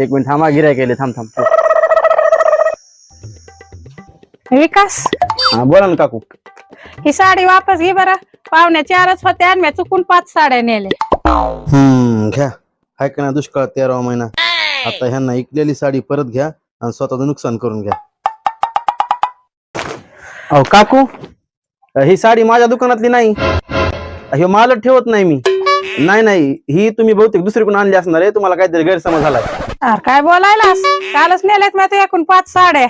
एक मिनिट थांबा, गिऱ्हाईक केले. थांब थांब. विकास, हा बोला ना काकू. ही साडी वापस घे बरं. पाहुण्या 4च होत्या आणि मी चुकून 5 साड्या नेल्या. घ्या. हाय का ना दुष्काळ 13वा महिना. आता ह्यांना ऐकलेली साडी परत घ्या आणि स्वतःचं नुकसान करून घ्या. अहो काकू, ही साडी माझ्या दुकानातली नाही. हे मालच ठेवत नाही मी. नाही, ही तुम्ही बहुतेक दुसरीकडून आणली असणार आहे. तुम्हाला काहीतरी गैरसमज झालाय. अरे काय बोलायलास, कालच नेल्यात मी तुझ्याकडून 5 साड्या.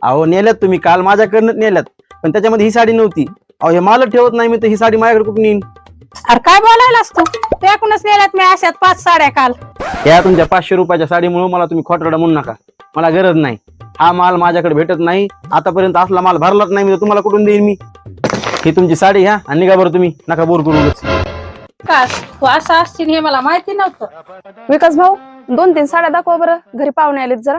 अहो नेल्यात तुम्ही, काल माझ्याकडनं नेल्यात, पण त्याच्यामध्ये ही साडी नव्हती. अहो हे मालच ठेवत नाही मी, तर ही साडी माझ्याकडे कुठून येईन? अरे काय बोलायलास तू, तुझ्याकडूनच नेल्यात मी अशात 5 साड्या काल. या तुमच्या 500 रुपयाच्या साडीमुळे मला तुम्ही खोटरडा म्हणू नका. मला गरज नाही. हा माल माझ्याकडे भेटत नाही. आतापर्यंत असला माल भरलाच नाही मी, तर तुम्हाला कुठून देईन मी? ही तुमची साडी घ्या आणि निघा बरं तुम्ही. नका बोर करूनच. विकास, तू असं असशील हे मला माहिती नव्हतं. विकास भाऊ, 2-3 साड्या दाखवा बरं, घरी पाहुणे आलेत जरा.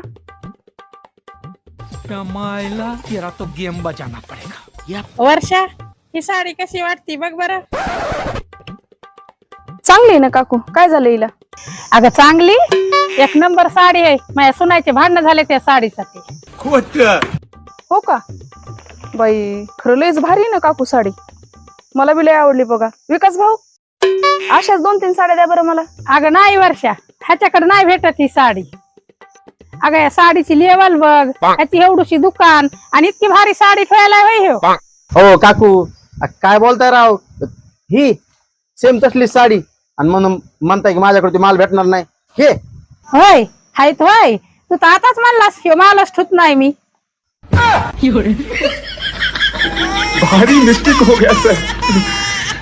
कमायला तेरा तो गेम बजाना पडेगा. वर्षा, ही साडी कशी वाटती बघ बरं. चांगली आहे ना काकू, काय झालं हिला? अगं चांगली, 1 नंबर साडी आहे. माझ्या सुनायचे भांडणं झाले त्या साडीसाठी. हो का बाई, खरं लयच भारी आहे ना काकू साडी. मला बी लय आवडली बघा. विकास भाऊ, अशाच 2-3 साड्या द्या बरं मला. अगं नाही वर्षा, ह्याच्याकडे नाही भेटत ही साडी. अगं या साडीची लेवल बघ, ह्याची एवढीशी दुकान आणि इतकी भारी साडी ठेवायला होय हो. हो काकू, काय बोलताय राव? ही सेम तसली साडी आणि म्हणून म्हणताय की माझ्याकडे माल भेटणार नाही. हे होय हायत होय, तू तर आताच म्हणलास हे मालच ठुत नाही मी. भारी मिस्टेक हो गया सर,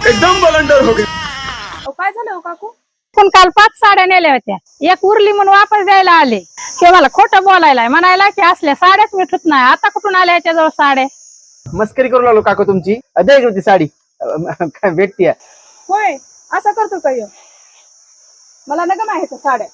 एकदम बलंडर हो गया. काय झालं हो काकू? पण काल 5 साड्या नेल्या होत्या, एक उरली म्हणून वापस द्यायला आले. ते मला खोटं बोलायला म्हणायला की असल्या साड्याच मी ठुत नाही. आता कुठून आल्या याच्याजवळ साड्या? मस्करी करू लागलो काकू तुमची. द्या इकडे ती साडी. काय भेटतीये? होय, असं करतो काय? मला नका माहिती साड्या.